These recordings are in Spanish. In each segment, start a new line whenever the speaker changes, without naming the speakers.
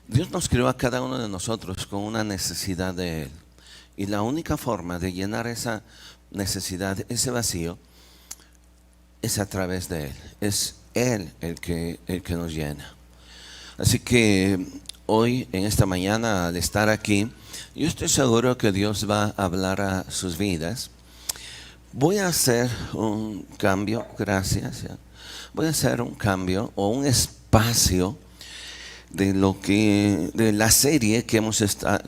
Dios nos creó a cada uno de nosotros con una necesidad de Él. Y la única forma de llenar esa necesidad, ese vacío, es a través de Él. Es Él el que nos llena. Así que hoy, en esta mañana, al estar aquí, yo estoy seguro que Dios va a hablar a sus vidas. Voy a hacer un cambio, gracias. Voy a hacer un cambio o un espacio de la serie que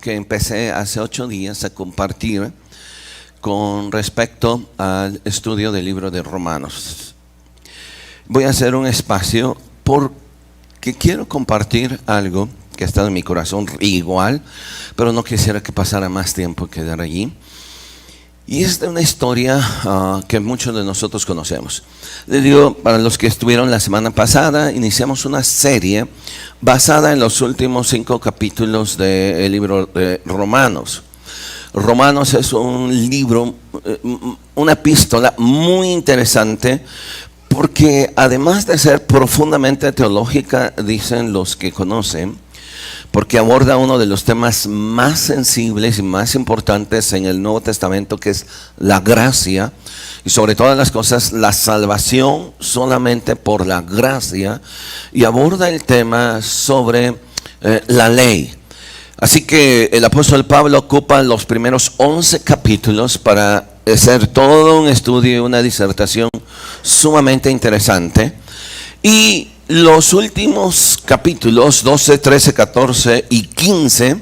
empecé hace 8 días a compartir con respecto al estudio del libro de Romanos. Voy a hacer un espacio porque quiero compartir algo que está en mi corazón igual, pero no quisiera que pasara más tiempo que quedar allí. Y es de una historia que muchos de nosotros conocemos. Les digo, para los que estuvieron la semana pasada, iniciamos una serie basada en los últimos 5 capítulos del libro de Romanos. Romanos es un libro, una epístola muy interesante, porque además de ser profundamente teológica, dicen los que conocen, porque aborda uno de los temas más sensibles y más importantes en el Nuevo Testamento, que es la gracia, y sobre todas las cosas, la salvación solamente por la gracia, y aborda el tema sobre la ley. Así que el apóstol Pablo ocupa los primeros 11 capítulos para hacer todo un estudio y una disertación sumamente interesante. Y los últimos capítulos, 12, 13, 14 y 15,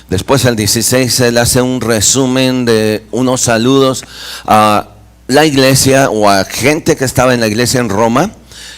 después al 16, él hace un resumen de unos saludos a la iglesia o a gente que estaba en la iglesia en Roma.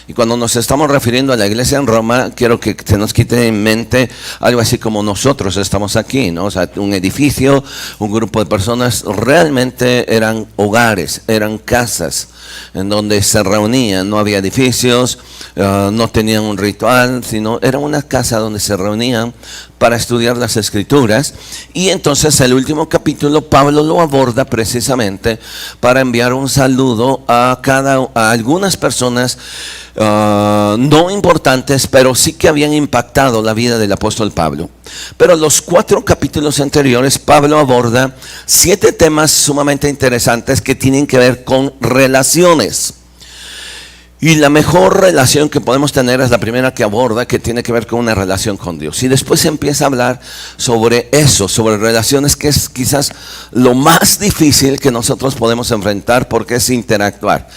Y cuando nos estamos refiriendo a la iglesia en Roma, quiero que se nos quite en mente algo así como nosotros estamos aquí, ¿no? O sea, un edificio, un grupo de personas, realmente eran hogares, eran casas en donde se reunían. No había edificios, no tenían un ritual, sino era una casa donde se reunían para estudiar las Escrituras. Y entonces el último capítulo Pablo lo aborda precisamente para enviar un saludo a algunas personas no importantes, pero sí que habían impactado la vida del apóstol Pablo. Pero los 4 capítulos anteriores, Pablo aborda 7 temas sumamente interesantes que tienen que ver con relaciones. Y la mejor relación que podemos tener es la primera que aborda, que tiene que ver con una relación con Dios. Y después se empieza a hablar sobre eso, sobre relaciones, que es quizás lo más difícil que nosotros podemos enfrentar, porque es interactuar.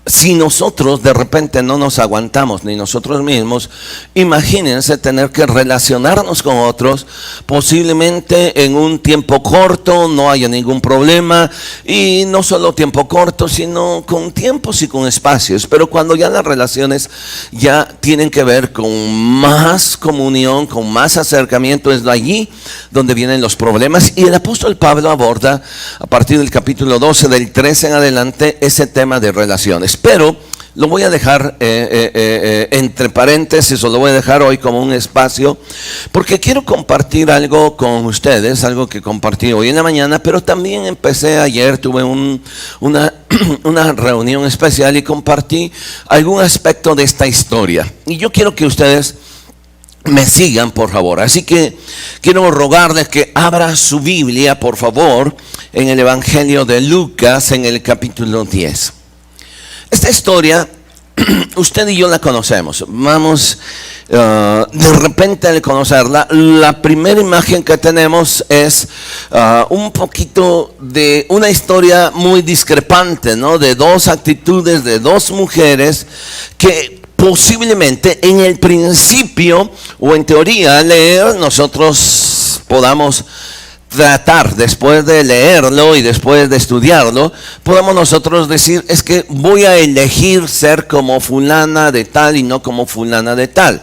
Si nosotros de repente no nos aguantamos ni nosotros mismos, imagínense tener que relacionarnos con otros, posiblemente en un tiempo corto, no haya ningún problema, y no solo tiempo corto, sino con tiempos y con espacios. Pero cuando ya las relaciones ya tienen que ver con más comunión, con más acercamiento, es allí donde vienen los problemas. Y el apóstol Pablo aborda a partir del capítulo 12, del 13 en adelante, ese tema de relaciones. Pero lo voy a dejar entre paréntesis, o lo voy a dejar hoy como un espacio, porque quiero compartir algo con ustedes, algo que compartí hoy en la mañana, pero también empecé ayer, tuve una reunión especial y compartí algún aspecto de esta historia. Y yo quiero que ustedes me sigan, por favor. Así que quiero rogarles que abra su Biblia, por favor, en el Evangelio de Lucas, en el capítulo 10. Esta historia, usted y yo la conocemos. Vamos de repente al conocerla. La primera imagen que tenemos es un poquito de una historia muy discrepante, ¿no? De 2 actitudes de 2 mujeres que posiblemente en el principio o en teoría leer nosotros podamos tratar, después de leerlo y después de estudiarlo, podemos nosotros decir, es que voy a elegir ser como fulana de tal y no como fulana de tal.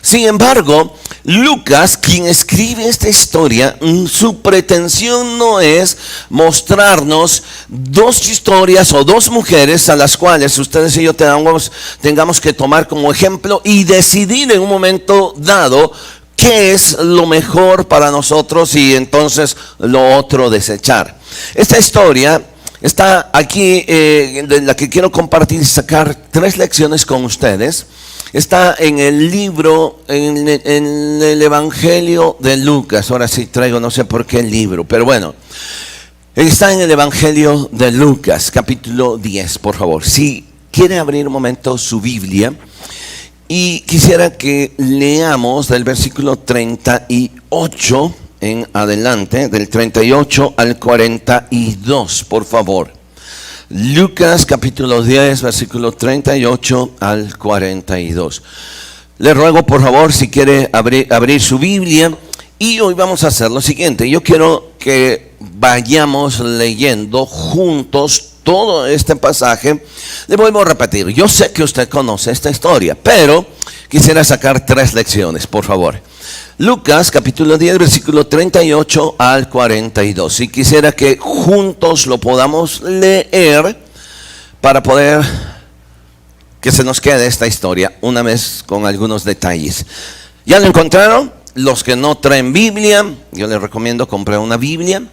Sin embargo, Lucas, quien escribe esta historia, su pretensión no es mostrarnos 2 historias o 2 mujeres a las cuales ustedes y yo tengamos que tomar como ejemplo y decidir en un momento dado qué es lo mejor para nosotros y entonces lo otro desechar. Esta historia está aquí, de la que quiero compartir y sacar 3 lecciones con ustedes. Está en el libro, en el Evangelio de Lucas. Ahora sí traigo, no sé por qué el libro, pero bueno. Está en el Evangelio de Lucas, capítulo 10, por favor. Si quiere abrir un momento su Biblia, y quisiera que leamos del versículo 38 en adelante, del 38 al 42, por favor. Lucas capítulo 10, versículo 38 al 42. Le ruego, por favor, si quiere abrir su Biblia. Y hoy vamos a hacer lo siguiente. Yo quiero que vayamos leyendo juntos todo este pasaje. Le vuelvo a repetir. Yo sé que usted conoce esta historia, pero quisiera sacar 3 lecciones, por favor. Lucas capítulo 10, versículo 38 al 42. Y quisiera que juntos lo podamos leer para poder que se nos quede esta historia una vez con algunos detalles. ¿Ya lo encontraron? Los que no traen Biblia, yo les recomiendo comprar una Biblia.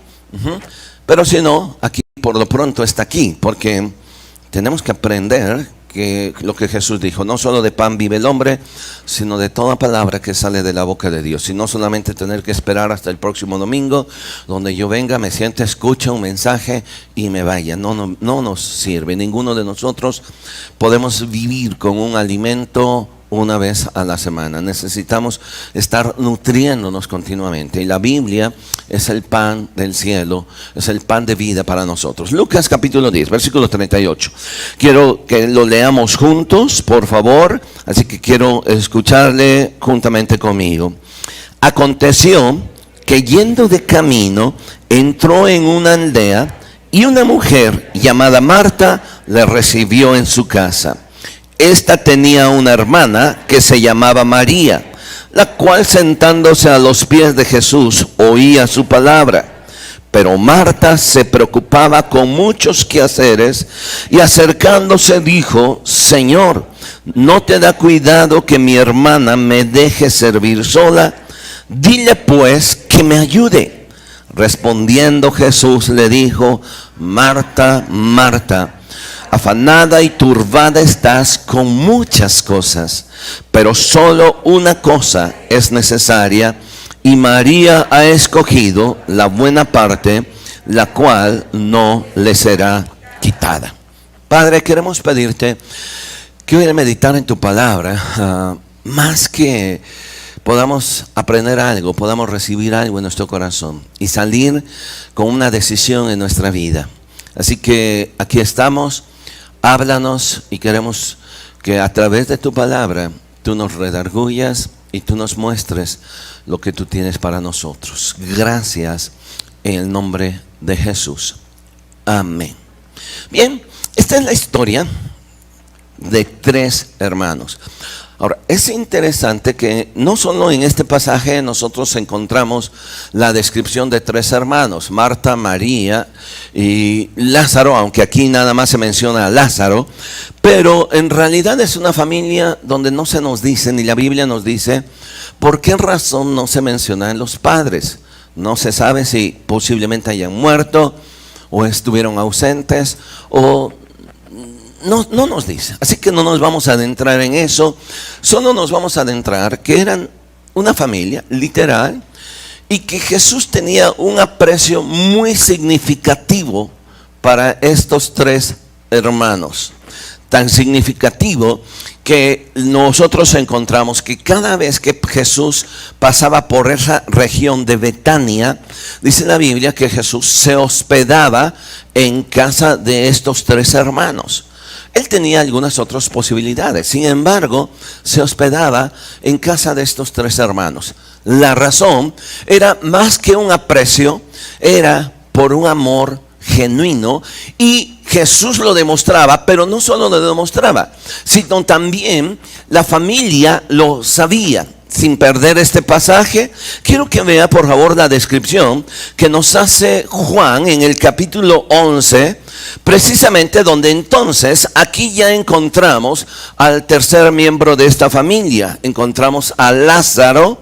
Pero si no, aquí por lo pronto está aquí, porque tenemos que aprender que lo que Jesús dijo, no solo de pan vive el hombre, sino de toda palabra que sale de la boca de Dios. Y no solamente tener que esperar hasta el próximo domingo, donde yo venga, me siente, escucha un mensaje y me vaya. No nos sirve. Ninguno de nosotros podemos vivir con un alimento una vez a la semana. Necesitamos estar nutriéndonos continuamente. Y la Biblia es el pan del cielo, es el pan de vida para nosotros. Lucas capítulo 10, versículo 38. Quiero que lo leamos juntos, por favor. Así que quiero escucharle juntamente conmigo. Aconteció que yendo de camino, entró en una aldea y una mujer llamada Marta le recibió en su casa. Esta tenía una hermana que se llamaba María, la cual sentándose a los pies de Jesús oía su palabra. Pero Marta se preocupaba con muchos quehaceres y acercándose dijo: Señor, ¿no te da cuidado que mi hermana me deje servir sola? Dile pues que me ayude. Respondiendo Jesús le dijo: Marta, Marta, afanada y turbada estás con muchas cosas, pero solo una cosa es necesaria, y María ha escogido la buena parte, la cual no le será quitada. Padre, queremos pedirte que hoy al meditar en tu palabra, más que podamos aprender algo, podamos recibir algo en nuestro corazón y salir con una decisión en nuestra vida. Así que aquí estamos. Háblanos y queremos que a través de tu palabra tú nos redargullas y tú nos muestres lo que tú tienes para nosotros. Gracias en el nombre de Jesús. Amén. Bien, esta es la historia de 3 hermanos. Ahora, es interesante que no solo en este pasaje nosotros encontramos la descripción de 3 hermanos, Marta, María y Lázaro, aunque aquí nada más se menciona a Lázaro, pero en realidad es una familia donde no se nos dice, ni la Biblia nos dice, por qué razón no se mencionan los padres. No se sabe si posiblemente hayan muerto o estuvieron ausentes o... No nos dice, así que no nos vamos a adentrar en eso. Solo nos vamos a adentrar que eran una familia literal y que Jesús tenía un aprecio muy significativo para estos 3 hermanos. Tan significativo que nosotros encontramos que cada vez que Jesús pasaba por esa región de Betania, dice la Biblia que Jesús se hospedaba en casa de estos 3 hermanos. Él tenía algunas otras posibilidades, sin embargo, se hospedaba en casa de estos 3 hermanos. La razón era más que un aprecio, era por un amor genuino, y Jesús lo demostraba, pero no solo lo demostraba, sino también la familia lo sabía. Sin perder este pasaje, quiero que vea por favor la descripción que nos hace Juan en el capítulo 11, precisamente donde entonces aquí ya encontramos al tercer miembro de esta familia. Encontramos a Lázaro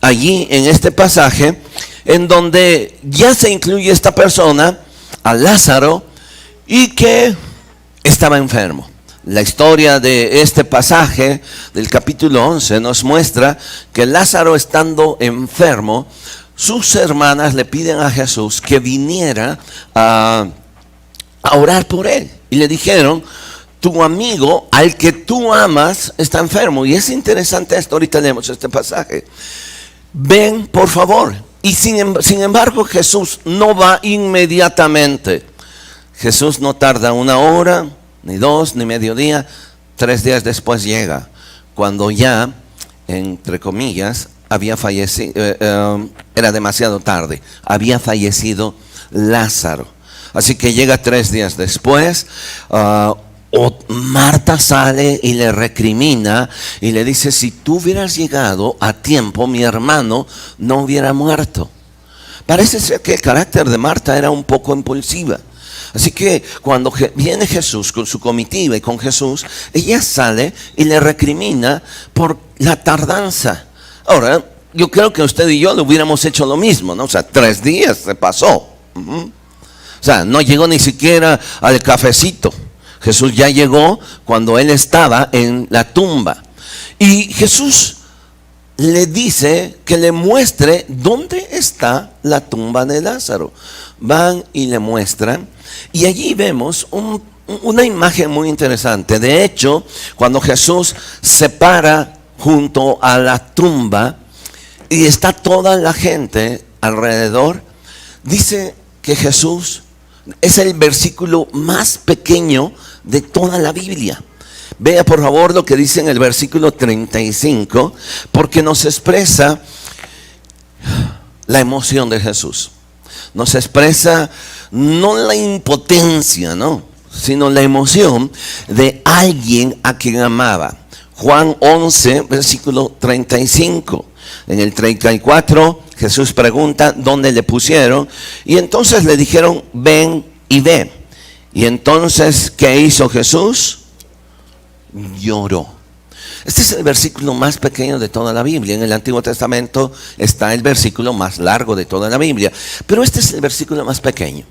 allí en este pasaje, en donde ya se incluye esta persona, a Lázaro, y que estaba enfermo. La historia de este pasaje del capítulo 11 nos muestra que Lázaro, estando enfermo, sus hermanas le piden a Jesús que viniera a orar por él. Y le dijeron: tu amigo, al que tú amas, está enfermo. Y es interesante esto, ahorita leemos este pasaje. Ven, por favor. Y sin embargo, Jesús no va inmediatamente. Jesús no tarda 1 hora, ni 2, ni mediodía. 3 días después llega, cuando ya, entre comillas, había fallecido, era demasiado tarde, había fallecido Lázaro. Así que llega 3 días después. Marta sale y le recrimina y le dice: si tú hubieras llegado a tiempo, mi hermano no hubiera muerto. Parece ser que el carácter de Marta era un poco impulsiva. Así que cuando viene Jesús con su comitiva y con Jesús, ella sale y le recrimina por la tardanza. Ahora, yo creo que usted y yo le hubiéramos hecho lo mismo, ¿no? O sea, 3 días se pasó. O sea, no llegó ni siquiera al cafecito. Jesús ya llegó cuando él estaba en la tumba. Y Jesús le dice que le muestre dónde está la tumba de Lázaro. Van y le muestran. Y allí vemos una imagen muy interesante. De hecho, cuando Jesús se para junto a la tumba y está toda la gente alrededor, dice que Jesús es el versículo más pequeño de toda la Biblia. Vea por favor lo que dice en el versículo 35, porque nos expresa la emoción de Jesús. Nos expresa no la impotencia, no, sino la emoción de alguien a quien amaba. Juan 11, versículo 35. En el 34, Jesús pregunta dónde le pusieron, y entonces le dijeron: ven y ve. Y entonces, ¿qué hizo Jesús? Lloró. Este es el versículo más pequeño de toda la Biblia. En el Antiguo Testamento está el versículo más largo de toda la Biblia, pero este es el versículo más pequeño.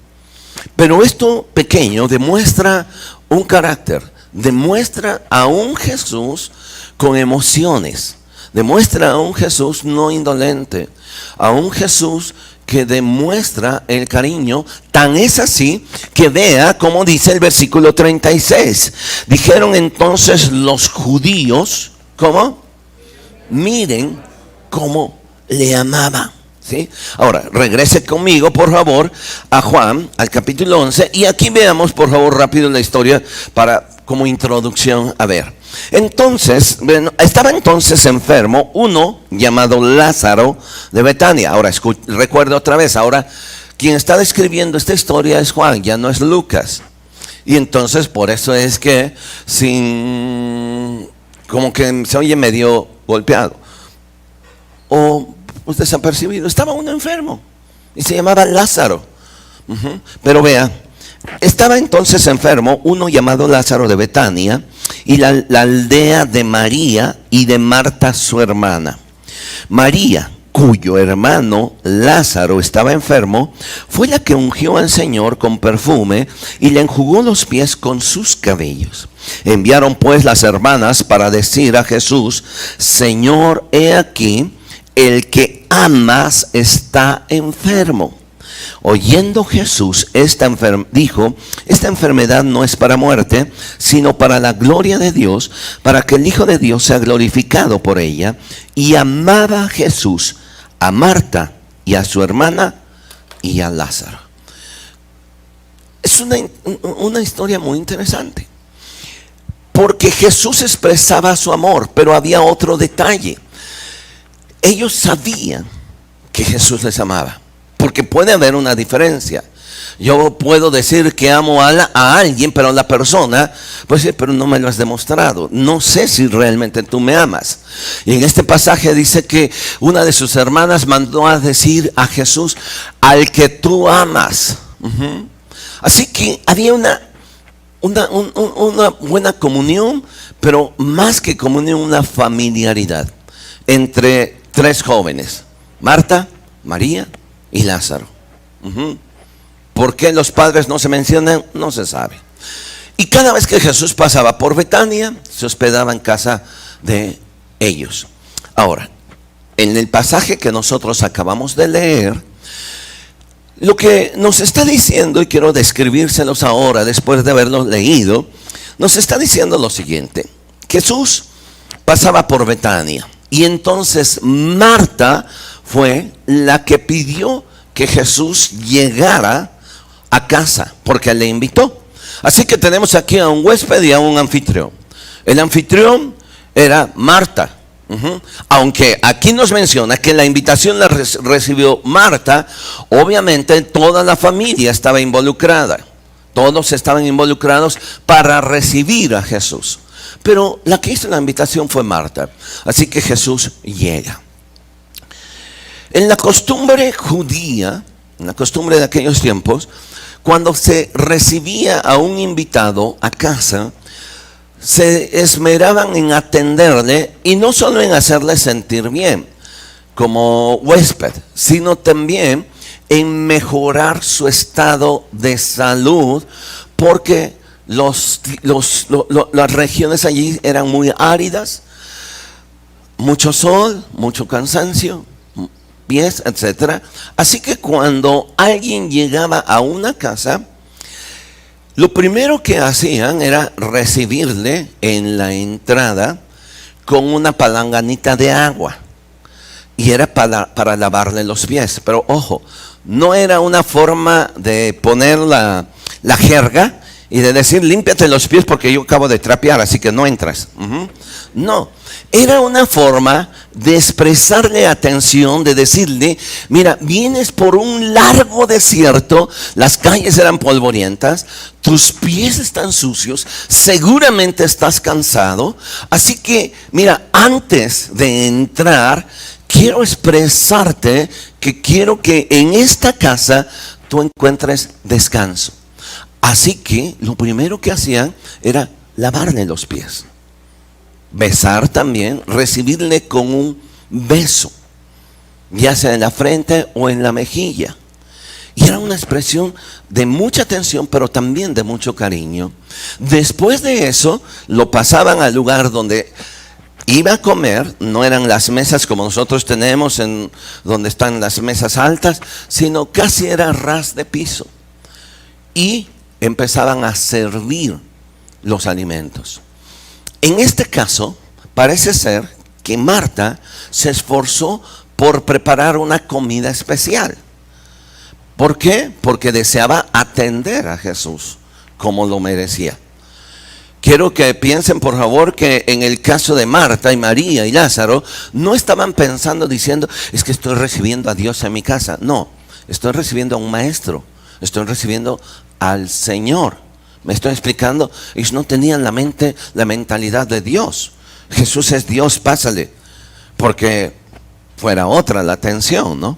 Pero esto pequeño demuestra un carácter, demuestra a un Jesús con emociones, demuestra a un Jesús no indolente, a un Jesús que demuestra el cariño. Tan es así que vea como dice el versículo 36. Dijeron entonces los judíos: ¿cómo? Miren cómo le amaba. ¿Sí? Ahora, regrese conmigo por favor a Juan, al capítulo 11, y aquí veamos por favor rápido la historia para como introducción. A ver, entonces, estaba entonces enfermo uno llamado Lázaro de Betania. Ahora, recuerda otra vez, ahora quien está describiendo esta historia es Juan, ya no es Lucas. Y entonces por eso es que como que se oye medio golpeado o desapercibido. Estaba uno enfermo y se llamaba Lázaro. Pero vea, estaba entonces enfermo uno llamado Lázaro de Betania, y la aldea de María y de Marta su hermana. María, cuyo hermano Lázaro estaba enfermo, fue la que ungió al Señor con perfume y le enjugó los pies con sus cabellos. Enviaron pues las hermanas para decir a Jesús: Señor, he aquí, el que amas está enfermo. Oyendo Jesús dijo: esta enfermedad no es para muerte, sino para la gloria de Dios, para que el Hijo de Dios sea glorificado por ella. Y amaba a Jesús a Marta y a su hermana y a Lázaro. Es una historia muy interesante, porque Jesús expresaba su amor, pero había otro detalle. Ellos sabían que Jesús les amaba, porque puede haber una diferencia. Yo puedo decir que amo a alguien, pero la persona, pues pero no me lo has demostrado. No sé si realmente tú me amas. Y en este pasaje dice que una de sus hermanas mandó a decir a Jesús: al que tú amas. Así que había una buena comunión, pero más que comunión, una familiaridad entre 3 jóvenes: Marta, María y Lázaro. ¿Por qué los padres no se mencionan? No se sabe. Y cada vez que Jesús pasaba por Betania, se hospedaba en casa de ellos. Ahora, en el pasaje que nosotros acabamos de leer, lo que nos está diciendo, y quiero describírselos ahora después de haberlos leído, nos está diciendo lo siguiente: Jesús pasaba por Betania y entonces Marta fue la que pidió que Jesús llegara a casa porque le invitó. Así que tenemos aquí a un huésped y a un anfitrión. El anfitrión era Marta. Aunque aquí nos menciona que la invitación la recibió Marta, obviamente toda la familia estaba involucrada. Todos estaban involucrados para recibir a Jesús. Pero la que hizo la invitación fue Marta. Así que Jesús llega. En la costumbre judía, en la costumbre de aquellos tiempos, cuando se recibía a un invitado a casa, se esmeraban en atenderle y no solo en hacerle sentir bien como huésped, sino también en mejorar su estado de salud, porque las regiones allí eran muy áridas, mucho sol, mucho cansancio, pies, etc. Así que cuando alguien llegaba a una casa, lo primero que hacían era recibirle en la entrada con una palanganita de agua. Y era para lavarle los pies. Pero ojo, no era una forma de poner la jerga y de decir, límpiate los pies porque yo acabo de trapear, así que no entras. No, era una forma de expresarle atención, de decirle, mira, vienes por un largo desierto, las calles eran polvorientas, tus pies están sucios, seguramente estás cansado, así que, mira, antes de entrar, quiero expresarte que quiero que en esta casa tú encuentres descanso. Así que lo primero que hacían era lavarle los pies. Besar también, recibirle con un beso, ya sea en la frente o en la mejilla. Y era una expresión de mucha atención, pero también de mucho cariño. Después de eso, lo pasaban al lugar donde iba a comer. No eran las mesas como nosotros tenemos, donde están las mesas altas, sino casi era ras de piso. Y empezaban a servir los alimentos. En este caso, parece ser que Marta se esforzó por preparar una comida especial. ¿Por qué? Porque deseaba atender a Jesús como lo merecía. Quiero que piensen, por favor, que en el caso de Marta y María y Lázaro, no estaban pensando diciendo, es que estoy recibiendo a Dios en mi casa. No, estoy recibiendo a un maestro, estoy recibiendo al Señor. Me estoy explicando, ellos no tenían la mentalidad de Dios. Jesús es Dios, pásale, porque fuera otra la atención, ¿no?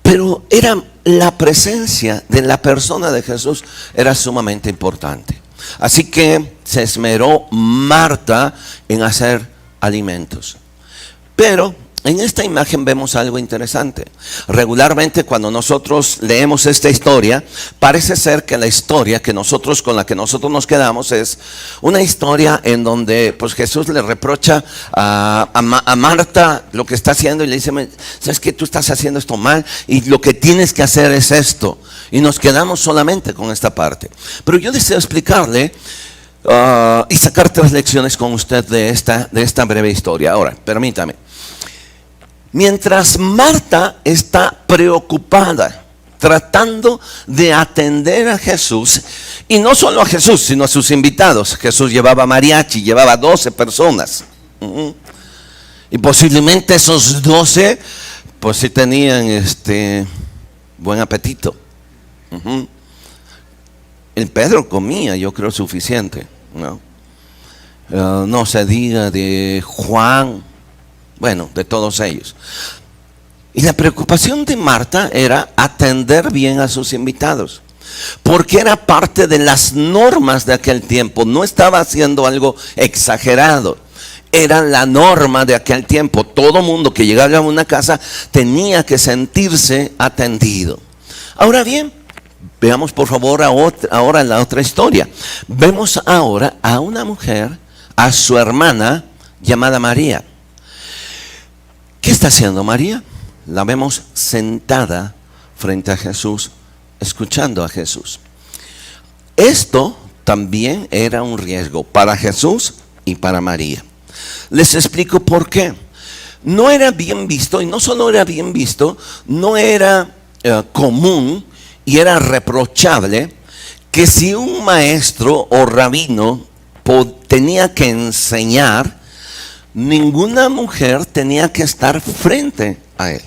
Pero era la presencia de la persona de Jesús era sumamente importante. Así que se esmeró Marta en hacer alimentos. Pero en esta imagen vemos algo interesante. Regularmente cuando nosotros leemos esta historia, parece ser que la historia con la que nosotros nos quedamos es una historia en donde pues Jesús le reprocha a Marta lo que está haciendo y le dice, ¿sabes qué? Tú estás haciendo esto mal y lo que tienes que hacer es esto. Y nos quedamos solamente con esta parte. Pero yo deseo explicarle y sacar 3 lecciones con usted de esta breve historia. Ahora, permítame. Mientras Marta está preocupada, tratando de atender a Jesús, y no solo a Jesús, sino a sus invitados. Jesús llevaba mariachi, llevaba 12 personas. Y posiblemente esos 12, pues sí tenían buen apetito. El Pedro comía, yo creo, suficiente, ¿no? No se diga de Juan. Bueno, de todos ellos. Y la preocupación de Marta era atender bien a sus invitados, porque era parte de las normas de aquel tiempo. No estaba haciendo algo exagerado. Era la norma de aquel tiempo. Todo mundo que llegaba a una casa tenía que sentirse atendido. Ahora bien, Veamos por favor ahora la otra historia. Vemos ahora a una mujer, a su hermana llamada María. ¿Qué está haciendo María? La vemos sentada frente a Jesús, escuchando a Jesús. Esto también era un riesgo para Jesús y para María. Les explico por qué. No era bien visto, y no solo era bien visto, no era común y era reprochable que si un maestro o rabino tenía que enseñar, ninguna mujer tenía que estar frente a él.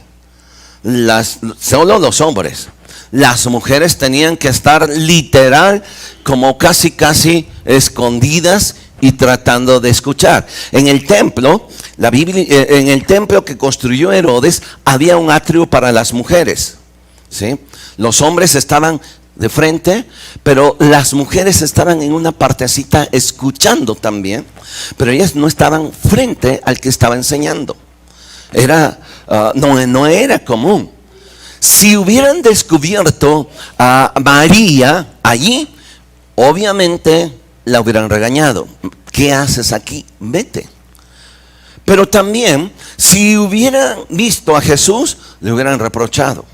Solo los hombres. Las mujeres tenían que estar literal, como casi escondidas y tratando de escuchar. En el templo, en el templo que construyó Herodes, había un atrio para las mujeres, ¿sí? Los hombres estaban de frente, pero las mujeres estaban en una partecita escuchando también, pero ellas no estaban frente al que estaba enseñando. No era común. Si hubieran descubierto a María allí, obviamente la hubieran regañado. ¿Qué haces aquí? Vete. Pero también, si hubieran visto a Jesús, le hubieran reprochado.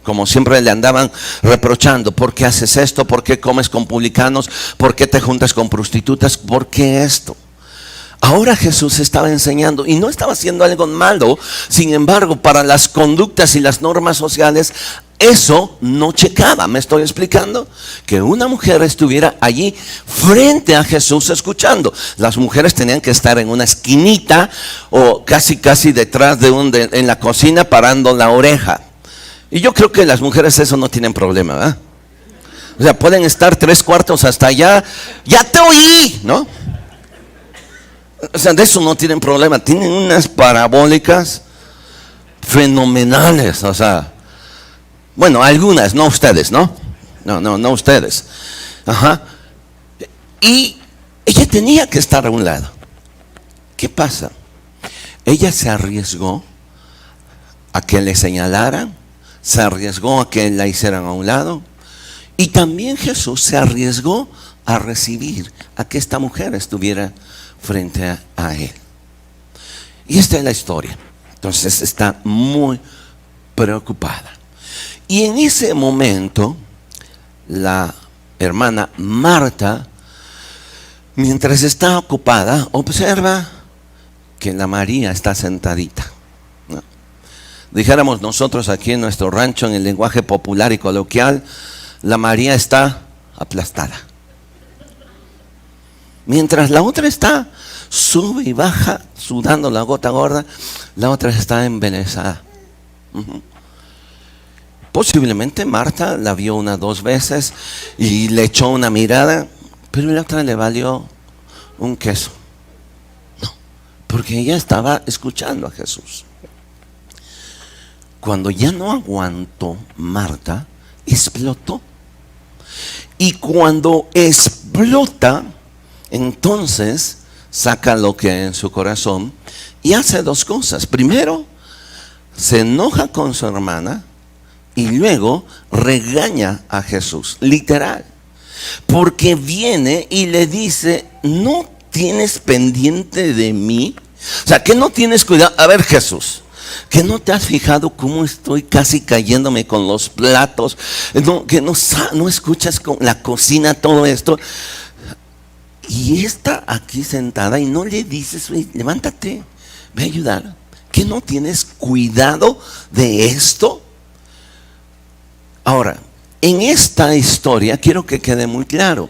Como siempre le andaban reprochando. ¿Por qué haces esto? ¿Por qué comes con publicanos? ¿Por qué te juntas con prostitutas? ¿Por qué esto? Ahora Jesús estaba enseñando y no estaba haciendo algo malo. Sin embargo, para las conductas y las normas sociales, eso no checaba. ¿Me estoy explicando? Que una mujer estuviera allí frente a Jesús escuchando. Las mujeres tenían que estar en una esquinita o casi detrás en la cocina parando la oreja. Y yo creo que las mujeres eso no tienen problema, ¿verdad? O sea, pueden estar 3/4 hasta allá. Ya te oí, ¿no? O sea, de eso no tienen problema. Tienen unas parabólicas fenomenales. O sea, bueno, algunas, no ustedes, ¿no? No ustedes. Ajá. Y ella tenía que estar a un lado. ¿Qué pasa? Ella se arriesgó a que le señalaran, se arriesgó a que la hicieran a un lado. Y también Jesús se arriesgó a recibir a que esta mujer estuviera frente a él. Y esta es la historia. Entonces está muy preocupada. Y en ese momento, la hermana Marta, mientras está ocupada, observa que la María está sentadita, ¿no? Dijéramos nosotros aquí en nuestro rancho, en el lenguaje popular y coloquial, la María está aplastada. Mientras la otra está, sube y baja, sudando la gota gorda, la otra está embelesada. Posiblemente Marta la vio 1 o 2 veces y le echó una mirada, pero la otra le valió un queso. No, porque ella estaba escuchando a Jesús. Cuando ya no aguantó, Marta explotó. Y cuando explota, entonces saca lo que hay en su corazón y hace 2 cosas. Primero, se enoja con su hermana y luego regaña a Jesús, literal. Porque viene y le dice, ¿no tienes pendiente de mí? O sea, que no tienes cuidado. A ver, Jesús, que no te has fijado cómo estoy casi cayéndome con los platos, que no escuchas con la cocina todo esto. Y está aquí sentada y no le dices, levántate, ve a ayudar. ¿Que no tienes cuidado de esto? Ahora, en esta historia quiero que quede muy claro.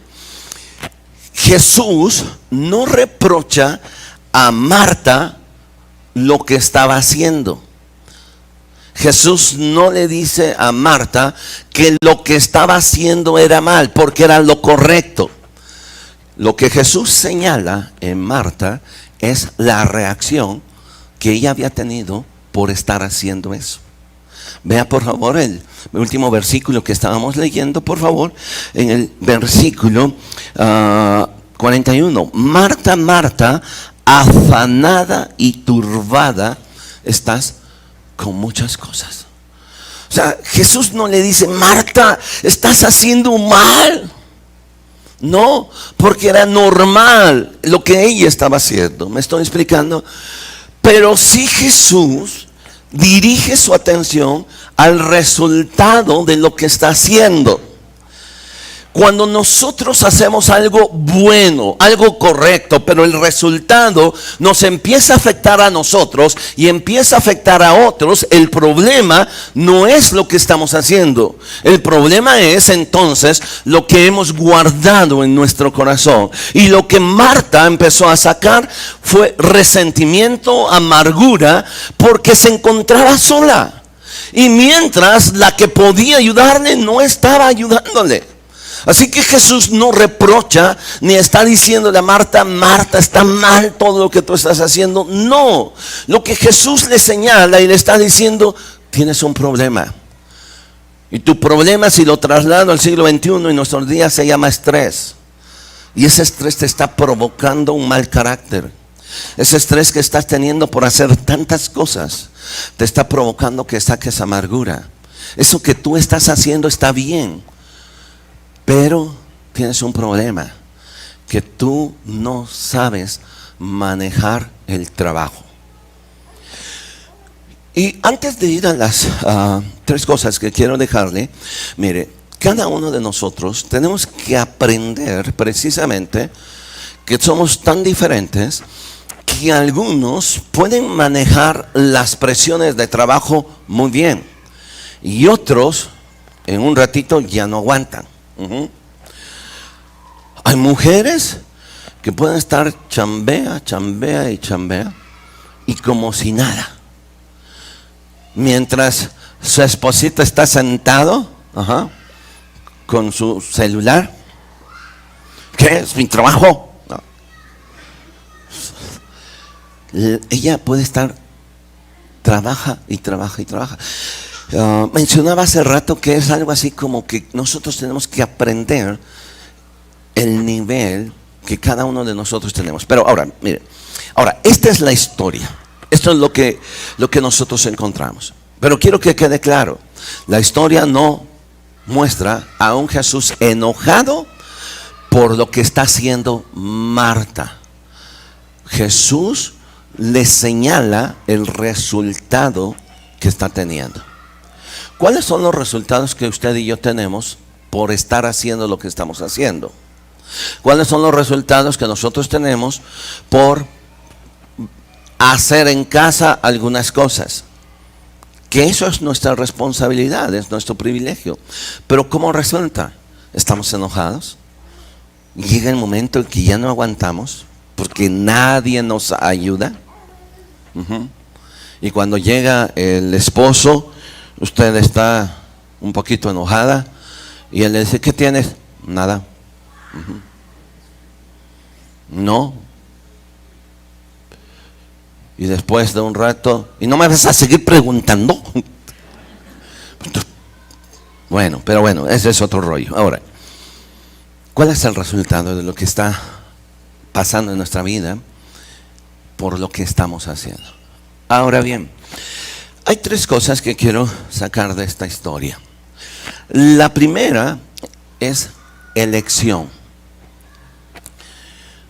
Jesús no reprocha a Marta lo que estaba haciendo. Jesús no le dice a Marta que lo que estaba haciendo era mal, porque era lo correcto. Lo que Jesús señala en Marta es la reacción que ella había tenido por estar haciendo eso. Vea por favor el último versículo que estábamos leyendo, por favor, en el versículo 41. Marta, Marta, afanada y turbada estás con muchas cosas. O sea, Jesús no le dice, Marta, estás haciendo mal. No, porque era normal lo que ella estaba haciendo. ¿Me estoy explicando? Pero sí Jesús dirige su atención al resultado de lo que está haciendo. Cuando nosotros hacemos algo bueno, algo correcto, pero el resultado nos empieza a afectar a nosotros y empieza a afectar a otros, el problema no es lo que estamos haciendo. El problema es entonces lo que hemos guardado en nuestro corazón. Y lo que Marta empezó a sacar fue resentimiento, amargura, porque se encontraba sola. Y mientras la que podía ayudarle no estaba ayudándole. Así que Jesús no reprocha ni está diciéndole a Marta, Marta, está mal todo lo que tú estás haciendo. No, lo que Jesús le señala y le está diciendo, tienes un problema. Y tu problema, si lo traslado al siglo XXI en nuestros días, se llama estrés. Y ese estrés te está provocando un mal carácter. Ese estrés que estás teniendo por hacer tantas cosas te está provocando que saques amargura. Eso que tú estás haciendo está bien, pero tienes un problema, que tú no sabes manejar el trabajo. Y antes de ir a las tres cosas que quiero dejarle, mire, cada uno de nosotros tenemos que aprender precisamente que somos tan diferentes que algunos pueden manejar las presiones de trabajo muy bien y otros en un ratito ya no aguantan. Hay mujeres que pueden estar chambea y como si nada, mientras su esposita está sentado con su celular. ¿Qué es mi trabajo? No. Ella puede estar trabaja. Mencionaba hace rato que es algo así como que nosotros tenemos que aprender el nivel que cada uno de nosotros tenemos. Pero ahora, mire, esta es la historia. Esto es lo que nosotros encontramos. Pero quiero que quede claro, la historia no muestra a un Jesús enojado por lo que está haciendo Marta. Jesús le señala el resultado que está teniendo. ¿Cuáles son los resultados que usted y yo tenemos por estar haciendo lo que estamos haciendo? ¿Cuáles son los resultados que nosotros tenemos por hacer en casa algunas cosas? Que eso es nuestra responsabilidad, es nuestro privilegio. Pero ¿cómo resulta? Estamos enojados. Llega el momento en que ya no aguantamos porque nadie nos ayuda. Y cuando llega el esposo, usted está un poquito enojada y él le dice, ¿qué tienes? Nada. No. Y después de un rato, ¿y no me vas a seguir preguntando? Bueno, pero bueno, ese es otro rollo. Ahora, ¿cuál es el resultado de lo que está pasando en nuestra vida por lo que estamos haciendo? Ahora bien, hay tres cosas que quiero sacar de esta historia. La primera es elección.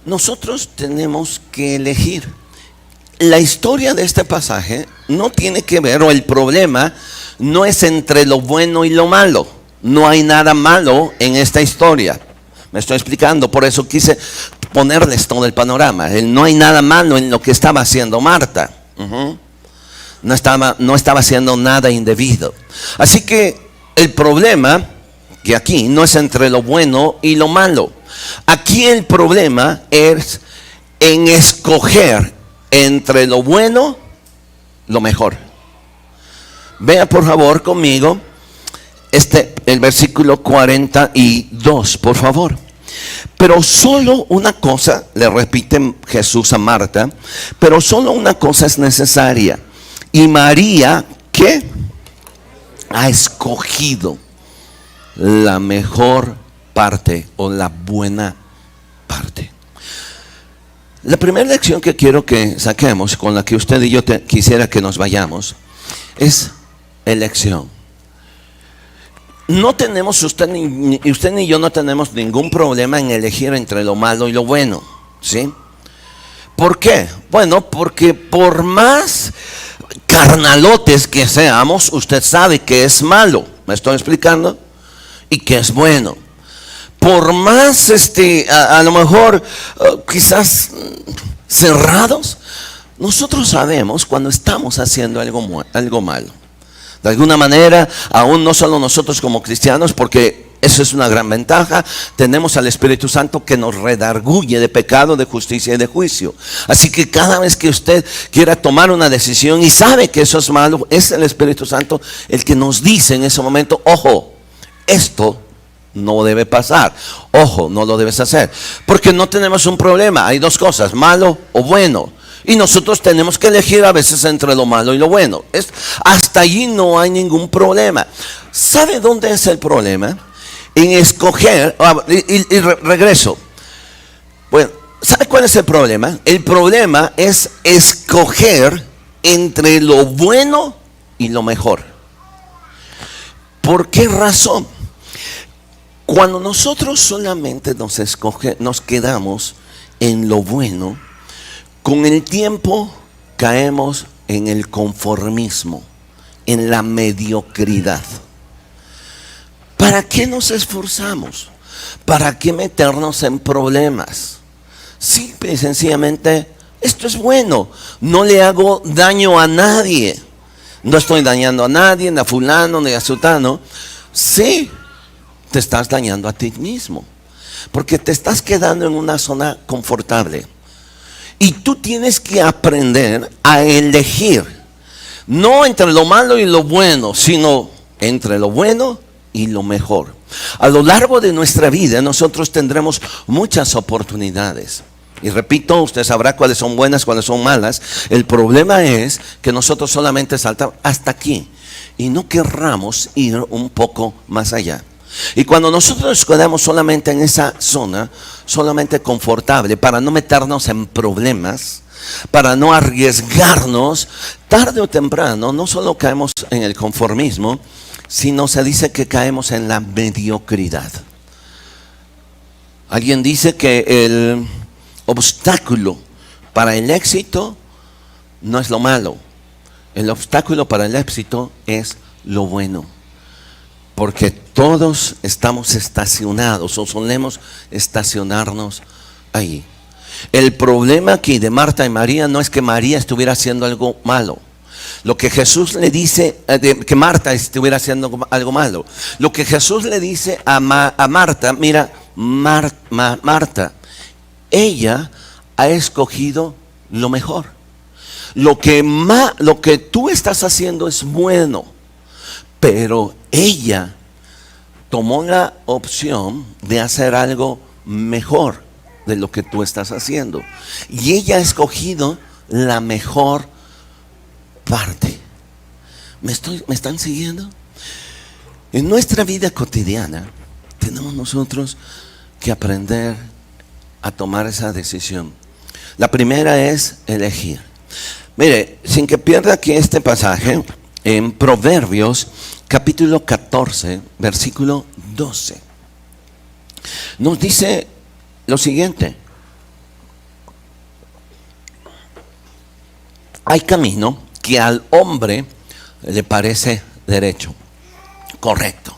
Nosotros tenemos que elegir. La historia de este pasaje no tiene que ver, o el problema no es entre lo bueno y lo malo. No hay nada malo en esta historia. Me estoy explicando, por eso quise ponerles todo el panorama. No hay nada malo en lo que estaba haciendo Marta. No estaba haciendo nada indebido. Así que el problema que aquí no es entre lo bueno y lo malo. Aquí el problema es en escoger entre lo bueno, lo mejor. Vea por favor conmigo el versículo 42, por favor. Pero solo una cosa, le repite Jesús a Marta, pero solo una cosa es necesaria. Y María, ¿qué? Ha escogido la mejor parte o la buena parte. La primera lección que quiero que saquemos, con la que usted y yo quisiera que nos vayamos, es elección. no tenemos, usted ni yo no tenemos ningún problema en elegir entre lo malo y lo bueno, ¿sí? ¿Por qué? Bueno, porque por más carnalotes que seamos, usted sabe que es malo, ¿me estoy explicando? Y que es bueno. Por más, a lo mejor, quizás cerrados, nosotros sabemos cuando estamos haciendo algo malo. De alguna manera, aún no solo nosotros como cristianos, porque eso es una gran ventaja, tenemos al Espíritu Santo que nos redarguye de pecado, de justicia y de juicio. Así que cada vez que usted quiera tomar una decisión y sabe que eso es malo, es el Espíritu Santo el que nos dice en ese momento: ojo, esto no debe pasar, ojo, no lo debes hacer. Porque no tenemos un problema, hay dos cosas, malo o bueno. Y nosotros tenemos que elegir a veces entre lo malo y lo bueno. Hasta allí no hay ningún problema. ¿Sabe dónde es el problema? En escoger, y regreso. Bueno, ¿sabe cuál es el problema? El problema es escoger entre lo bueno y lo mejor. ¿Por qué razón? Cuando nosotros solamente nos quedamos en lo bueno, con el tiempo caemos en el conformismo, en la mediocridad. ¿Para qué nos esforzamos? ¿Para qué meternos en problemas? Simple y sencillamente, esto es bueno, no le hago daño a nadie. No estoy dañando a nadie, ni a fulano, ni a sutano. Sí, te estás dañando a ti mismo, porque te estás quedando en una zona confortable. Y tú tienes que aprender a elegir, no entre lo malo y lo bueno, sino entre lo bueno y lo mejor. A lo largo de nuestra vida nosotros tendremos muchas oportunidades. Y repito, usted sabrá cuáles son buenas, cuáles son malas. El problema es que nosotros solamente saltamos hasta aquí y no querramos ir un poco más allá. Y cuando nosotros nos quedamos solamente en esa zona, solamente confortable, para no meternos en problemas, para no arriesgarnos, tarde o temprano no solo caemos en el conformismo, sino se dice que caemos en la mediocridad. Alguien dice que el obstáculo para el éxito no es lo malo, el obstáculo para el éxito es lo bueno. Porque todos estamos estacionados o solemos estacionarnos ahí. El problema aquí de Marta y María no es que María estuviera haciendo algo malo. Lo que Jesús le dice, que Marta estuviera haciendo algo malo. Lo que Jesús le dice a Marta, mira, Marta, ella ha escogido lo mejor. Lo que tú estás haciendo es bueno, pero ella tomó la opción de hacer algo mejor de lo que tú estás haciendo. Y ella ha escogido la mejor parte. ¿Me están siguiendo? En nuestra vida cotidiana tenemos nosotros que aprender a tomar esa decisión. La primera es elegir. Mire, sin que pierda aquí este pasaje, en Proverbios capítulo 14, versículo 12, nos dice lo siguiente: hay camino que al hombre le parece derecho, correcto,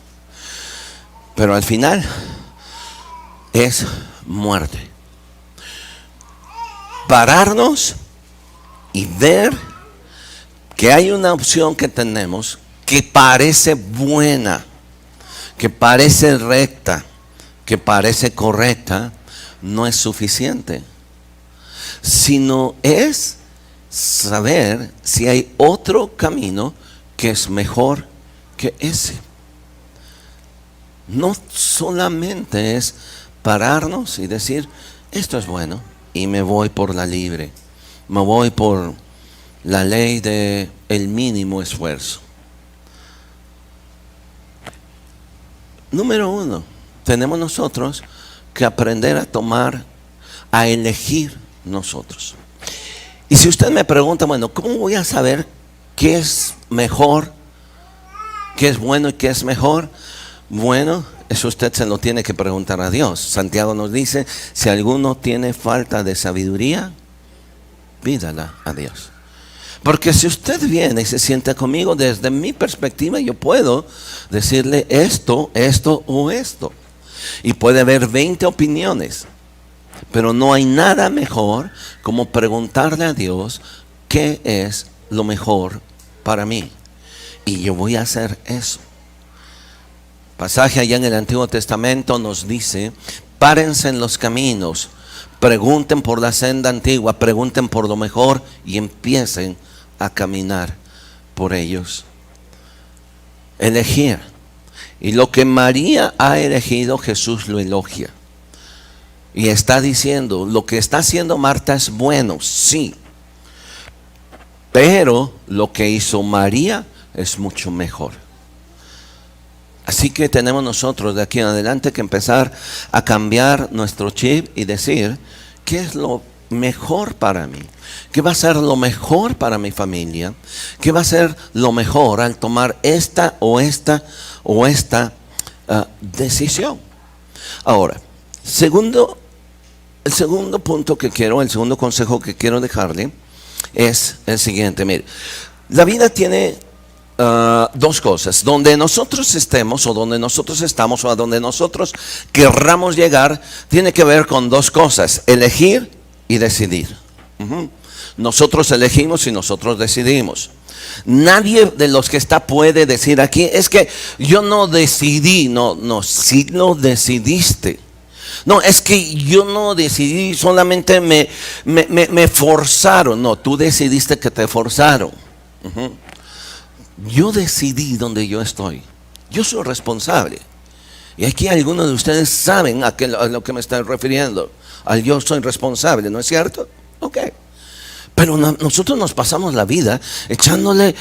pero al final es muerte. Pararnos y ver que hay una opción que tenemos que parece buena, que parece recta, que parece correcta, no es suficiente, sino es saber si hay otro camino que es mejor que ese. No solamente es pararnos y decir, esto es bueno, y me voy por la libre, me voy por la ley de el mínimo esfuerzo. Número uno, tenemos nosotros que aprender a elegir nosotros. Y si usted me pregunta, bueno, ¿cómo voy a saber qué es mejor, qué es bueno y qué es mejor? Bueno, eso usted se lo tiene que preguntar a Dios. Santiago nos dice, si alguno tiene falta de sabiduría, pídala a Dios. Porque si usted viene y se sienta conmigo, desde mi perspectiva, yo puedo decirle esto, esto o esto. Y puede haber 20 opiniones. Pero no hay nada mejor como preguntarle a Dios qué es lo mejor para mí. Y yo voy a hacer eso. Pasaje allá en el Antiguo Testamento nos dice, párense en los caminos, pregunten por la senda antigua, pregunten por lo mejor y empiecen a caminar por ellos. Elegir. Y lo que María ha elegido, Jesús lo elogia. Y está diciendo, lo que está haciendo Marta es bueno, sí. Pero lo que hizo María es mucho mejor. Así que tenemos nosotros de aquí en adelante que empezar a cambiar nuestro chip y decir, ¿qué es lo mejor para mí? ¿Qué va a ser lo mejor para mi familia? ¿Qué va a ser lo mejor al tomar esta decisión? Ahora, el segundo consejo que quiero dejarle es el siguiente. Mire, la vida tiene dos cosas. Donde nosotros estemos o donde nosotros estamos o a donde nosotros querramos llegar, tiene que ver con dos cosas: elegir y decidir. Nosotros elegimos y nosotros decidimos. Nadie de los que está puede decir aquí, es que yo no decidí. No, sí lo decidiste. No, es que yo no decidí, solamente me forzaron. No, tú decidiste que te forzaron. Yo decidí donde yo estoy. Yo soy responsable. Y aquí algunos de ustedes saben a lo que me estoy refiriendo. Al yo soy responsable, ¿no es cierto? Ok. Pero nosotros nos pasamos la vida echándole,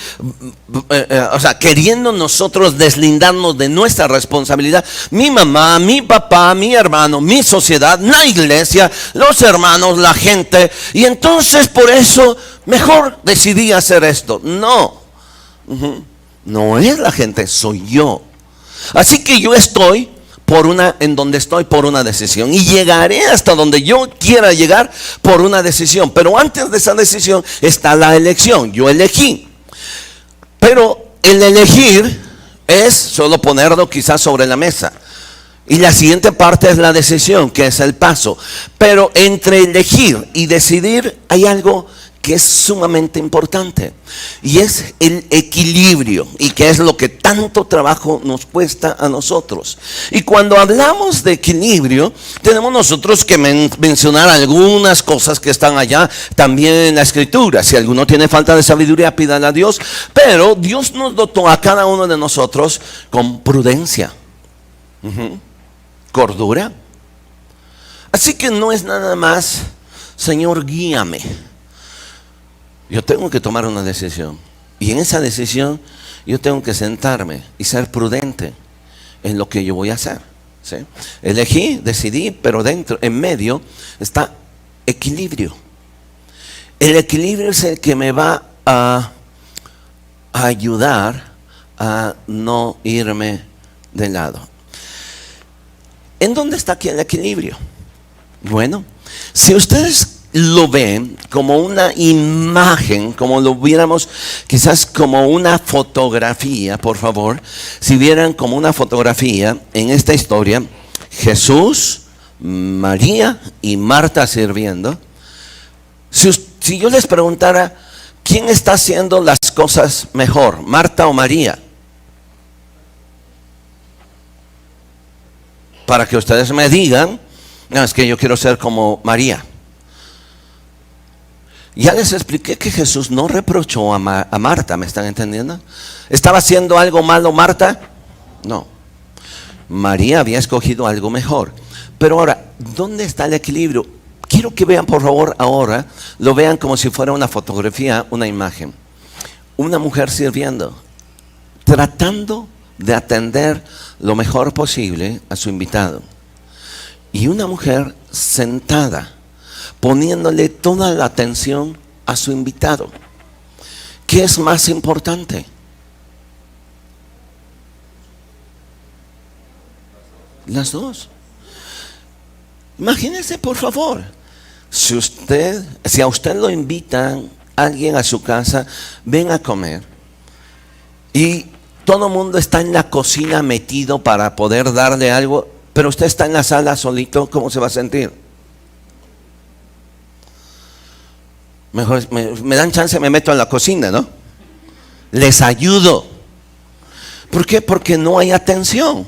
queriendo nosotros deslindarnos de nuestra responsabilidad. Mi mamá, mi papá, mi hermano, mi sociedad, la iglesia, los hermanos, la gente. Y entonces por eso mejor decidí hacer esto. No. No es la gente, soy yo. Así que yo estoy en donde estoy por una decisión, y llegaré hasta donde yo quiera llegar por una decisión. Pero antes de esa decisión está la elección. Yo elegí. Pero el elegir es solo ponerlo quizás sobre la mesa. Y la siguiente parte es la decisión, que es el paso. Pero entre elegir y decidir hay algo que es sumamente importante, y es el equilibrio, y que es lo que tanto trabajo nos cuesta a nosotros. Y cuando hablamos de equilibrio, tenemos nosotros que mencionar algunas cosas que están allá también en la escritura. Si alguno tiene falta de sabiduría, pídale a Dios. Pero Dios nos dotó a cada uno de nosotros con prudencia, cordura. Así que no es nada más, Señor, guíame. Yo tengo que tomar una decisión, y en esa decisión yo tengo que sentarme y ser prudente en lo que yo voy a hacer, ¿sí? Elegí, decidí, pero en medio está equilibrio. El equilibrio es el que me va a ayudar a no irme de lado. ¿En dónde está aquí el equilibrio? Bueno, si ustedes lo ven como una imagen, como lo viéramos quizás como una fotografía, por favor, si vieran como una fotografía en esta historia, Jesús, María y Marta sirviendo. Si yo les preguntara, ¿quién está haciendo las cosas mejor, Marta o María? Para que ustedes me digan, no, es que yo quiero ser como María. Ya les expliqué que Jesús no reprochó a Marta, ¿me están entendiendo? ¿Estaba haciendo algo malo Marta? No. María había escogido algo mejor. Pero ahora, ¿dónde está el equilibrio? Quiero que vean, por favor, ahora, lo vean como si fuera una fotografía, una imagen. Una mujer sirviendo, tratando de atender lo mejor posible a su invitado. Y una mujer sentada, poniéndole toda la atención a su invitado. ¿Qué es más importante? Las dos. Imagínese, por favor, si a usted lo invitan alguien a su casa, ven a comer, y todo el mundo está en la cocina metido para poder darle algo, pero usted está en la sala solito, ¿cómo se va a sentir? Mejor me dan chance, me meto en la cocina, ¿no? Les ayudo. ¿Por qué? Porque no hay atención.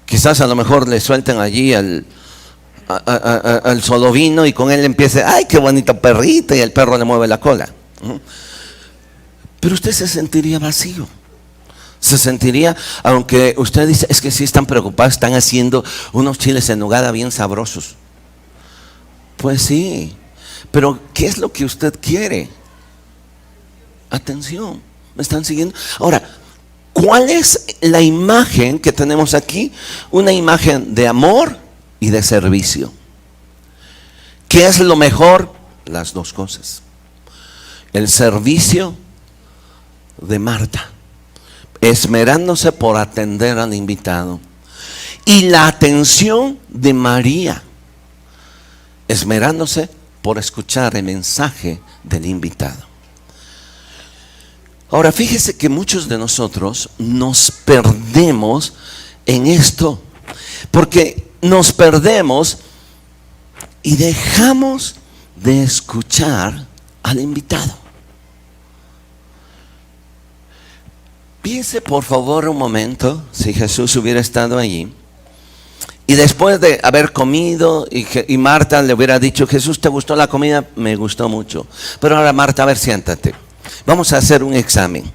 Quizás a lo mejor le suelten allí al solovino y con él empiece, ¡ay, qué bonito perrito! Y el perro le mueve la cola. Pero usted se sentiría vacío. Se sentiría, aunque usted dice, es que sí están preocupados, están haciendo unos chiles en nogada bien sabrosos. Pues sí, pero ¿qué es lo que usted quiere? Atención, ¿me están siguiendo? Ahora, ¿cuál es la imagen que tenemos aquí? Una imagen de amor y de servicio. ¿Qué es lo mejor? Las dos cosas. El servicio de Marta, esmerándose por atender al invitado, y la atención de María, esmerándose por escuchar el mensaje del invitado. Ahora, fíjese que muchos de nosotros nos perdemos en esto, porque nos perdemos y dejamos de escuchar al invitado. Piense por favor un momento, si Jesús hubiera estado allí y después de haber comido y Marta le hubiera dicho, Jesús, ¿te gustó la comida? Me gustó mucho. Pero ahora, Marta, a ver, siéntate. Vamos a hacer un examen.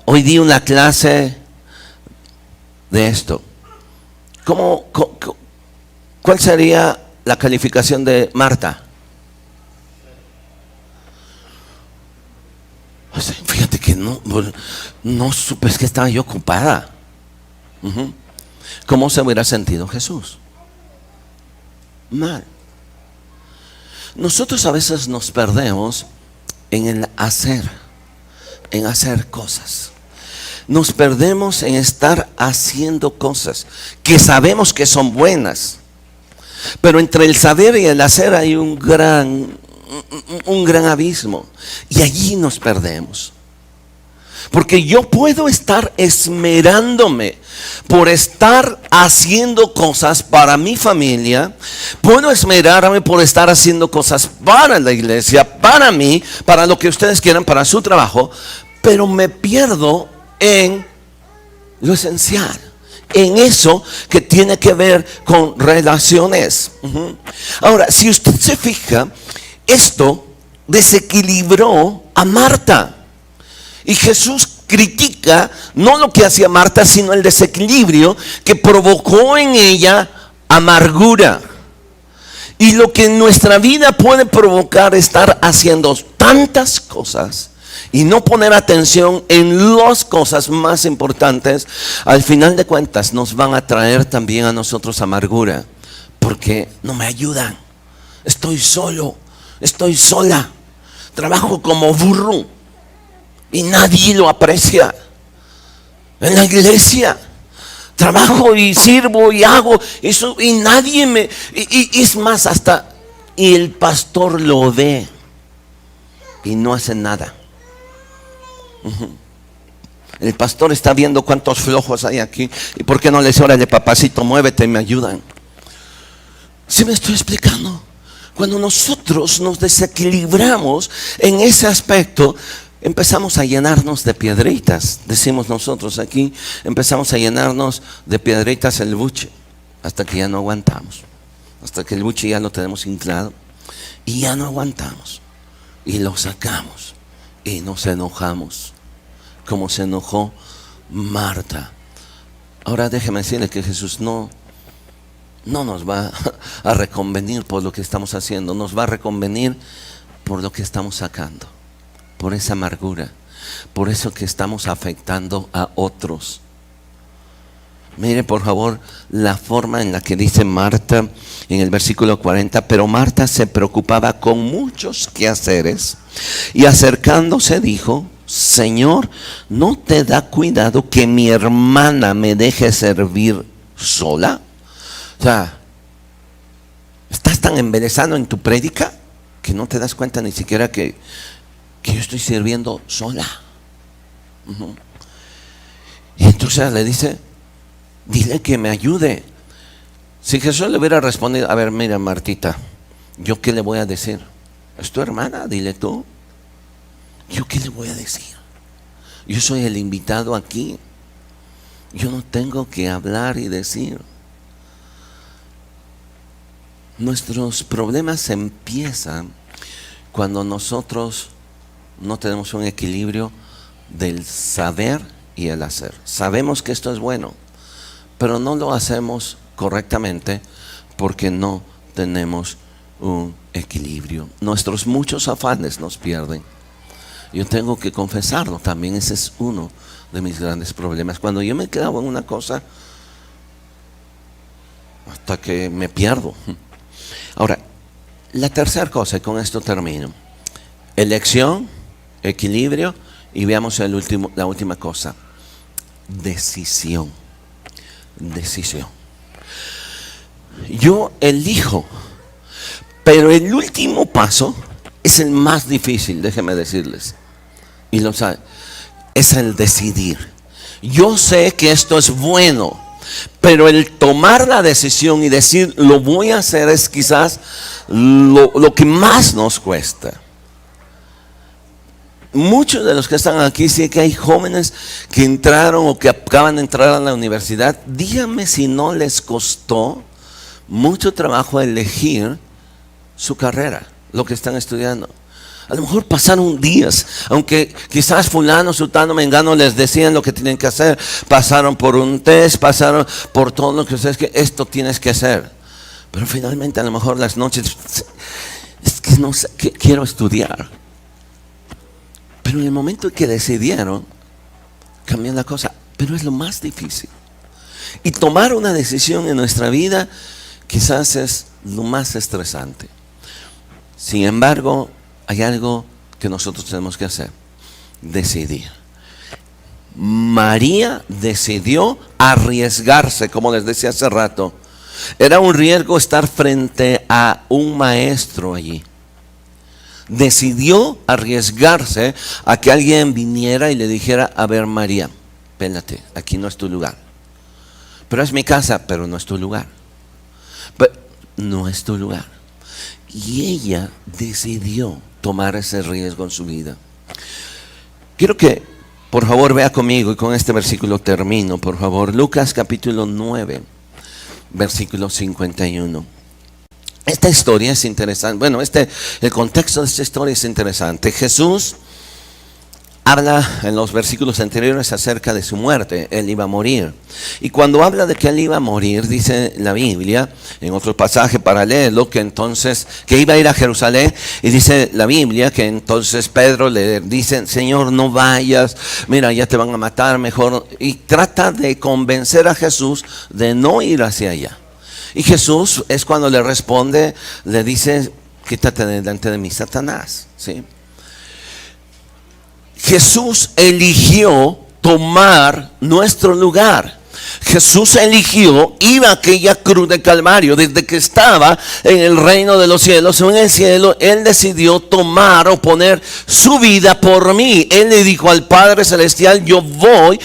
Hoy di una clase de esto. ¿Cuál sería la calificación de Marta? Fíjate que no supe, es que estaba yo ocupada. ¿Cómo se hubiera sentido Jesús? Mal. Nosotros a veces nos perdemos en el hacer, en hacer cosas. Nos perdemos en estar haciendo cosas que sabemos que son buenas, pero entre el saber y el hacer hay un gran abismo, y allí nos perdemos. Porque yo puedo estar esmerándome por estar haciendo cosas para mi familia, puedo esmerarme por estar haciendo cosas para la iglesia, para mí, para lo que ustedes quieran, para su trabajo, pero me pierdo en lo esencial, en eso que tiene que ver con relaciones. Ahora, si usted se fija, esto desequilibró a Marta. Y Jesús critica no lo que hacía Marta, sino el desequilibrio que provocó en ella amargura. Y lo que en nuestra vida puede provocar estar haciendo tantas cosas y no poner atención en las cosas más importantes, al final de cuentas nos van a traer también a nosotros amargura, porque no me ayudan, estoy solo, estoy sola, trabajo como burro y nadie lo aprecia. En la iglesia trabajo y sirvo y hago eso y nadie me... Y es más, hasta y el pastor lo ve y no hace nada. El pastor está viendo cuántos flojos hay aquí. ¿Y por qué no le dice, órale papacito, muévete y me ayudan? ¿Sí me estoy explicando? Cuando nosotros nos desequilibramos en ese aspecto, empezamos a llenarnos de piedritas. Decimos nosotros aquí, empezamos a llenarnos de piedritas el buche, hasta que ya no aguantamos, hasta que el buche ya lo tenemos inflado y ya no aguantamos y lo sacamos y nos enojamos, como se enojó Marta. Ahora déjeme decirle que Jesús no nos va a reconvenir por lo que estamos haciendo, nos va a reconvenir por lo que estamos sacando, por esa amargura, por eso que estamos afectando a otros. Mire por favor la forma en la que dice Marta en el versículo 40, pero Marta se preocupaba con muchos quehaceres y acercándose dijo, Señor, ¿no te da cuidado que mi hermana me deje servir sola? O sea, estás tan embelesado en tu prédica que no te das cuenta ni siquiera que yo estoy sirviendo sola. Y entonces le dice, dile que me ayude. Si Jesús le hubiera respondido, a ver, mira Martita, ¿yo qué le voy a decir? Es tu hermana, dile tú. ¿Yo qué le voy a decir? Yo soy el invitado aquí. Yo no tengo que hablar y decir. Nuestros problemas empiezan cuando nosotros no tenemos un equilibrio del saber y el hacer. Sabemos que esto es bueno, pero no lo hacemos correctamente porque no tenemos un equilibrio. Nuestros muchos afanes nos pierden. Yo tengo que confesarlo también, ese es uno de mis grandes problemas. Cuando yo me quedo en una cosa hasta que me pierdo. Ahora, la tercera cosa, y con esto termino: elección, equilibrio, y veamos la última cosa: decisión. Decisión. Yo elijo, pero el último paso es el más difícil, déjenme decirles, y lo saben, es el decidir. Yo sé que esto es bueno, pero el tomar la decisión y decir lo voy a hacer es quizás lo que más nos cuesta. Muchos de los que están aquí, sé que hay jóvenes que entraron o que acaban de entrar a la universidad. Díganme si no les costó mucho trabajo elegir su carrera, lo que están estudiando. A lo mejor pasaron días, aunque quizás fulano, sultano, mengano les decían lo que tienen que hacer. Pasaron por un test, pasaron por todo lo que ustedes, que esto tienes que hacer. Pero finalmente a lo mejor las noches, es que no sé, que quiero estudiar. Pero en el momento en que decidieron, cambió la cosa. Pero es lo más difícil. Y tomar una decisión en nuestra vida quizás es lo más estresante. Sin embargo, hay algo que nosotros tenemos que hacer: decidir. María decidió arriesgarse, como les decía hace rato. Era un riesgo estar frente a un maestro allí. Decidió arriesgarse a que alguien viniera y le dijera: a ver, María, espérate, aquí no es tu lugar. Pero es mi casa, pero no es tu lugar. Pero no es tu lugar. Y ella decidió tomar ese riesgo en su vida. Quiero que por favor vea conmigo, y con este versículo termino, por favor, Lucas capítulo 9, versículo 51. Esta historia es interesante. Bueno, el contexto de esta historia es interesante. Jesús habla en los versículos anteriores acerca de su muerte. Él iba a morir. Y cuando habla de que él iba a morir, dice la Biblia, en otro pasaje paralelo, que iba a ir a Jerusalén. Y dice la Biblia que entonces Pedro le dice: Señor, no vayas, mira, ya te van a matar, mejor. Y trata de convencer a Jesús de no ir hacia allá. Y Jesús es cuando le responde, le dice: quítate delante de mí, Satanás. ¿Sí? Jesús eligió tomar nuestro lugar. Jesús eligió ir a aquella cruz de Calvario. Desde que estaba en el reino de los cielos o en el cielo, Él decidió tomar o poner su vida por mí. Él le dijo al Padre Celestial: yo voy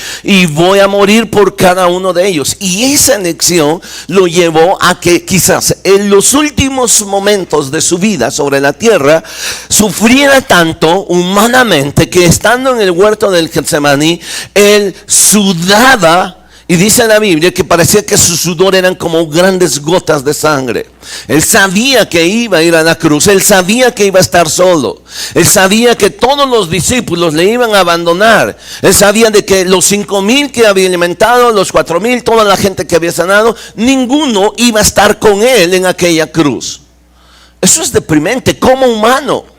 a morir por cada uno de ellos. Y esa elección lo llevó a que quizás en los últimos momentos de su vida sobre la tierra sufriera tanto humanamente que, estando en el huerto del Getsemaní, Él sudaba. Y dice la Biblia que parecía que su sudor eran como grandes gotas de sangre. Él sabía que iba a ir a la cruz. Él sabía que iba a estar solo. Él sabía que todos los discípulos le iban a abandonar. Él sabía de que los 5,000 que había alimentado, los 4,000, toda la gente que había sanado, ninguno iba a estar con él en aquella cruz. Eso es deprimente como humano.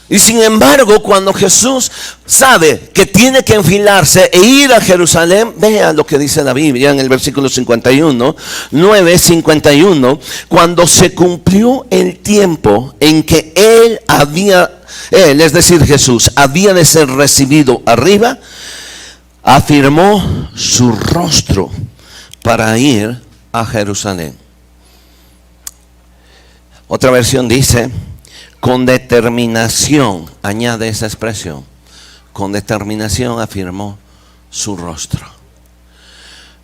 Y sin embargo, cuando Jesús sabe que tiene que enfilarse e ir a Jerusalén, vea lo que dice la Biblia en el versículo 51, 9:51, cuando se cumplió el tiempo en que él había Él, es decir Jesús, había de ser recibido arriba, afirmó su rostro para ir a Jerusalén. Otra versión dice, con determinación, añade esa expresión, con determinación afirmó su rostro.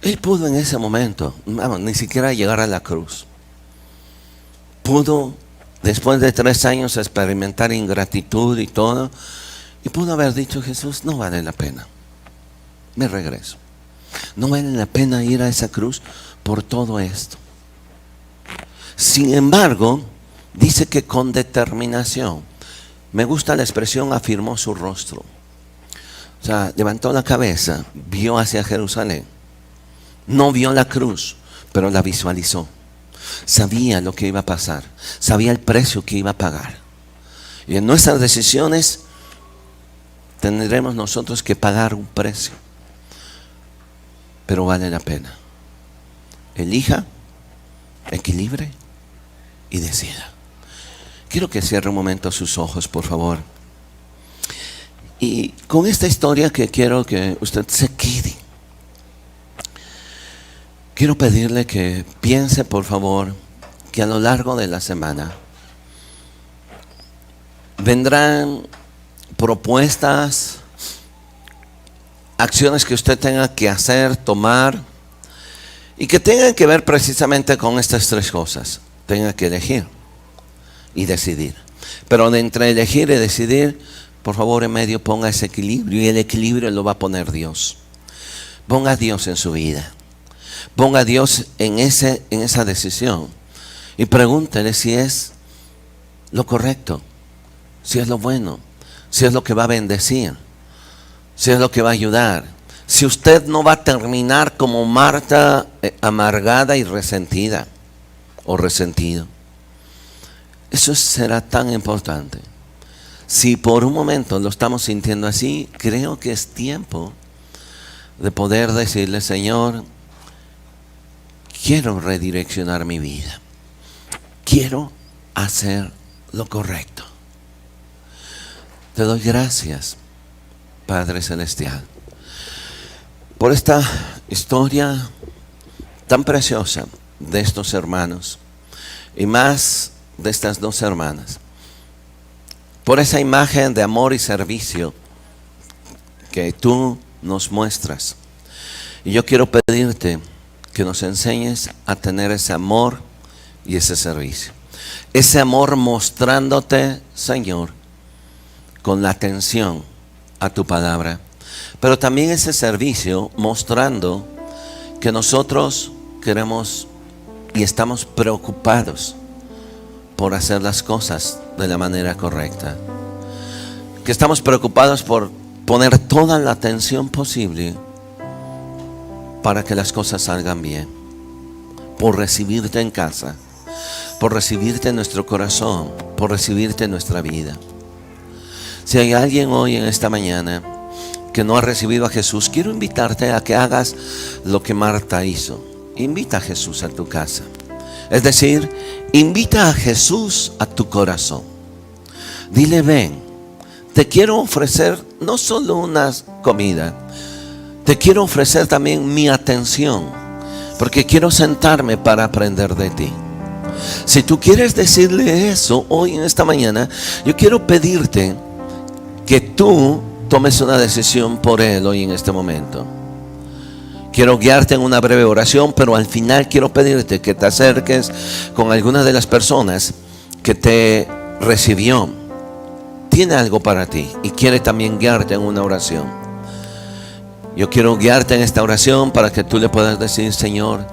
Él pudo en ese momento, vamos, ni siquiera llegar a la cruz. Pudo, después de 3 años, experimentar ingratitud y todo, y pudo haber dicho, Jesús, no vale la pena, me regreso. No vale la pena ir a esa cruz por todo esto. Sin embargo, dice que con determinación, me gusta la expresión, afirmó su rostro. O sea, levantó la cabeza, vio hacia Jerusalén. No vio la cruz, pero la visualizó. Sabía lo que iba a pasar, sabía el precio que iba a pagar. Y en nuestras decisiones tendremos nosotros que pagar un precio, pero vale la pena. Elija, equilibre y decida. Quiero que cierre un momento sus ojos, por favor. Y con esta historia que quiero que usted se quede, quiero pedirle que piense, por favor, que a lo largo de la semana vendrán propuestas, acciones que usted tenga que hacer, tomar, y que tengan que ver precisamente con estas 3 cosas. Tenga que elegir y decidir. Pero de entre elegir y decidir, por favor, en medio ponga ese equilibrio, y el equilibrio lo va a poner Dios. Ponga a Dios en su vida. Ponga a Dios en esa decisión. Y pregúntele si es lo correcto, si es lo bueno, si es lo que va a bendecir, si es lo que va a ayudar. Si usted no va a terminar como Marta, amargada y resentida o resentido. Eso será tan importante. Si por un momento lo estamos sintiendo así, creo que es tiempo de poder decirle, Señor, quiero redireccionar mi vida. Quiero hacer lo correcto. Te doy gracias, Padre Celestial, por esta historia tan preciosa de estos hermanos, y más de estas 2 hermanas. Por esa imagen de amor y servicio que tú nos muestras. Y yo quiero pedirte que nos enseñes a tener ese amor y ese servicio. Ese amor mostrándote, Señor, con la atención a tu palabra. Pero también ese servicio mostrando que nosotros queremos y estamos preocupados por hacer las cosas de la manera correcta. Que estamos preocupados por poner toda la atención posible para que las cosas salgan bien. Por recibirte en casa, por recibirte en nuestro corazón, por recibirte en nuestra vida. Si hay alguien hoy en esta mañana que no ha recibido a Jesús, quiero invitarte a que hagas lo que Marta hizo. Invita a Jesús a tu casa. Es decir, invita a Jesús a tu corazón. Dile, ven, te quiero ofrecer no solo una comida, te quiero ofrecer también mi atención, porque quiero sentarme para aprender de ti. Si tú quieres decirle eso hoy en esta mañana, yo quiero pedirte que tú tomes una decisión por él hoy en este momento. Quiero guiarte en una breve oración, pero al final quiero pedirte que te acerques con alguna de las personas que te recibió. Tiene algo para ti y quiere también guiarte en una oración. Yo quiero guiarte en esta oración para que tú le puedas decir, Señor,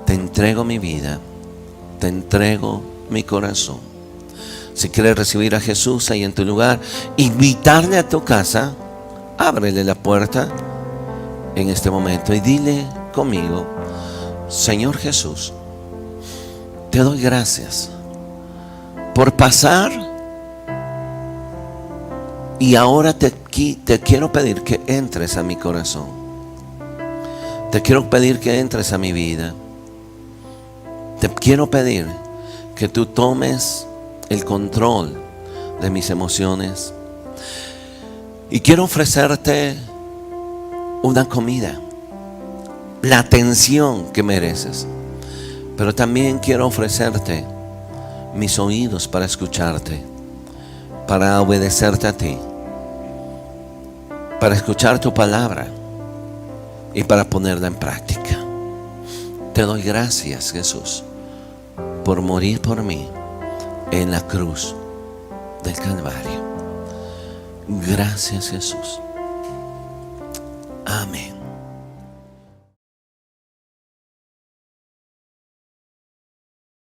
te entrego mi vida, te entrego mi corazón. Si quieres recibir a Jesús ahí en tu lugar, invitarle a tu casa, ábrele la puerta en este momento y dile conmigo, Señor Jesús, te doy gracias por pasar, y ahora te quiero pedir que entres a mi corazón. Te quiero pedir que entres a mi vida. Te quiero pedir que tú tomes el control de mis emociones. Y quiero ofrecerte una comida, la atención que mereces. Pero también quiero ofrecerte mis oídos para escucharte, para obedecerte a ti, para escuchar tu palabra y para ponerla en práctica. Te doy gracias, Jesús, por morir por mí en la cruz del Calvario. Gracias, Jesús. Amén.